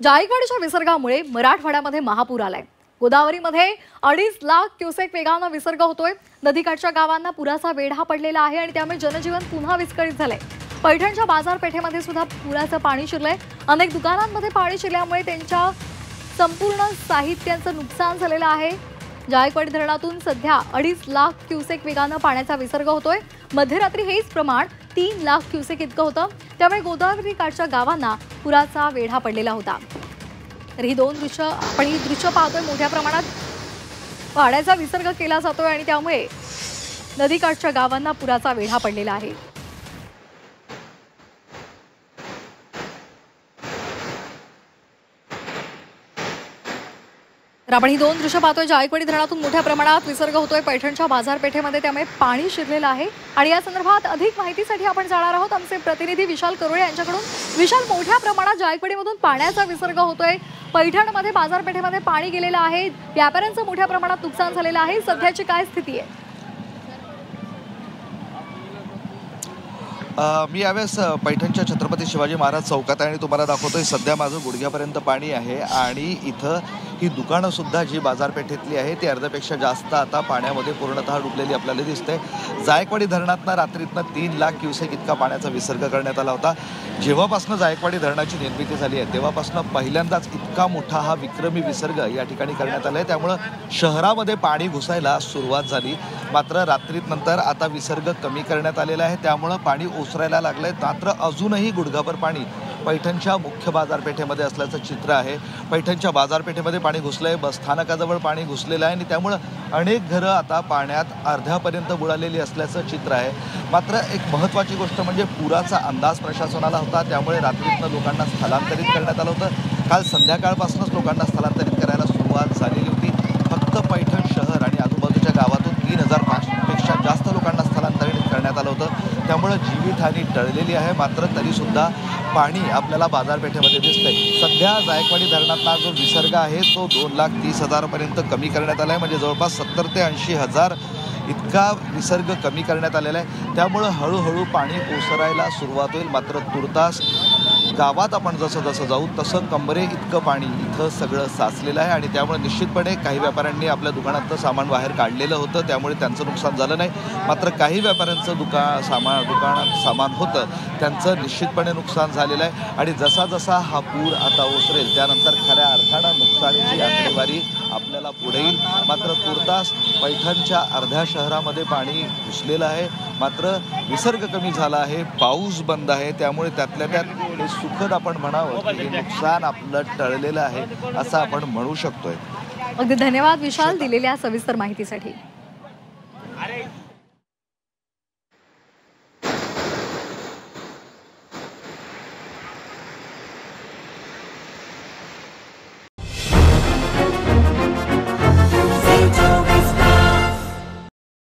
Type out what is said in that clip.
जायकवाडीच्या विसर्गामुळे मराठवाड्यामध्ये महापूर आलाय। गोदावरीमध्ये 2.5 लाख क्युसेक वेगाने विसर्ग होतोय। नदीकाठच्या गावांना पुराचा वेढा पडलेला आहे आणि त्यामुळे जनजीवन पुन्हा विस्कळीत झालंय। पैठणच्या बाजारपेठेमध्ये सुद्धा पुराचं पाणी शिरलंय। अनेक दुकानांमध्ये पाणी शिरल्यामुळे त्यांच्या संपूर्ण साहित्याचं नुकसान झालेलं आहे। जायकवाडी धरणातून सध्या 2.5 लाख क्युसेक वेगाने पाण्याचा विसर्ग होतोय। मध्यरात्री हेच प्रमाण 3 लाख क्युसेक इतकं होतं। त्यामुळे गोदावरी काठच्या गावांना पुराचा वेढा पडलेला होता। तर ही दृश्य पाहतोय। मोठ्या प्रमाणात पाण्याचा विसर्ग केला जातोय आणि त्यामुळे नदीकाठच्या गावांना पुराचा वेढा पडलेला आहे। तर आपण ही दोन दृश्य पाहतोय। जायकवाडी धरणातून मोठ्या प्रमाणात विसर्ग होतोय पैठणच्या बाजारपेठेमध्ये, त्यामुळे पाणी शिरलेलं आहे आणि या संदर्भात अधिक माहितीसाठी आपण जाणार आहोत आमचे प्रतिनिधी विशाल करोळे यांच्याकडून। विशाल, मोठ्या प्रमाणात जायकवाडीमधून पाण्याचा विसर्ग होतोय। पैठणमध्ये बाजारपेठेमध्ये पाणी गेलेलं आहे। व्यापाऱ्यांचं मोठ्या प्रमाणात नुकसान झालेलं आहे। सध्याची काय स्थिती आहे? मी यावेळेस पैठणच्या छत्रपती शिवाजी महाराज चौकात आहे आणि तुम्हाला दाखवतोय सध्या माझं गुडघ्यापर्यंत पाणी आहे आणि इथं ही दुकानं सुद्धा जी बाजारपेठेतली आहे ती अर्ध्यापेक्षा जास्त आता पाण्यामध्ये पूर्णतः डुबलेली आपल्याला दिसते। जायकवाडी धरणातनं रात्रीतनं 3 लाख क्युसेक इतका पाण्याचा विसर्ग करण्यात आला होता। जेव्हापासून जायकवाडी धरणाची निर्मिती झाली आहे तेव्हापासून पहिल्यांदाच इतका मोठा हा विक्रमी विसर्ग या ठिकाणी करण्यात आला आहे। त्यामुळे शहरामध्ये पाणी घुसायला सुरुवात झाली। मात्र रात्रीनंतर आता विसर्ग कमी करण्यात आलेला आहे, त्यामुळे पाणी ओसरायला लागलंय। मात्र अजूनही गुडघाभर पाणी पैठणच्या मुख्य बाजारपेठेमध्ये असल्याचं चित्र आहे। पैठणच्या बाजारपेठेमध्ये पाणी घुसलंय, बस स्थानकाजवळ पाणी घुसलेलं आहे आणि त्यामुळे अनेक घरं आता पाण्यात अर्ध्यापर्यंत बुडालेली असल्याचं चित्र आहे। मात्र एक महत्त्वाची गोष्ट म्हणजे पुराचा अंदाज प्रशासनाला होता, त्यामुळे रात्रीतनं लोकांना स्थलांतरित करण्यात आलं होतं। काल संध्याकाळपासूनच लोकांना स्थलांतरित करायला सुरुवात झालेली होती। फक्त पैठण शहर आणि आजूबाजूच्या गावातून 3000पेक्षा जास्त लोकांना स्थलांतरित करण्यात आलं होतं। त्यामुळे जीवितहानी टळलेली आहे। मात्र तरीसुद्धा पाणी आपल्याला बाजारपेठेमध्ये दिसतंय। सध्या जायकवाडी धरणातला जो विसर्ग आहे तो 2,30,000पर्यंत कमी करण्यात आला आहे, म्हणजे जवळपास 70,000 ते 80,000 इतका विसर्ग कमी करण्यात आलेला आहे। त्यामुळे हळूहळू पाणी ओसरायला सुरुवात होईल। मात्र तुर्तास गावात आपण जसं जाऊ तसं कमरे इतकं पाणी इथं सगळं साचलेलं आहे आणि त्यामुळे निश्चितपणे काही व्यापाऱ्यांनी आपल्या दुकानातलं सामान बाहेर काढलेलं होतं, त्यामुळे त्यांचं नुकसान झालं नाही। मात्र काही व्यापाऱ्यांचं दुकानात सामान होतं त्यांचं निश्चितपणे नुकसान झालेलं आहे आणि जसा जसा हा पूर आता ओसरेल त्यानंतर खऱ्या अर्थानं नुकसानीची आकडेवारी आपल्याला पुढे येईल। मात्र तुर्तास पैठणच्या अर्ध्या शहरामध्ये पाणी घुसलेलं आहे। मात्र विसर्ग कमी झाला आहे, पाऊस बंद आहे, त्यामुळे त्यातल्या त्यात हे सुखद आपण म्हणावं की नुकसान आपलं टळलेलं आहे असं आपण म्हणू शकतोय। अगदी धन्यवाद विशाल दिलेल्या सविस्तर माहितीसाठी।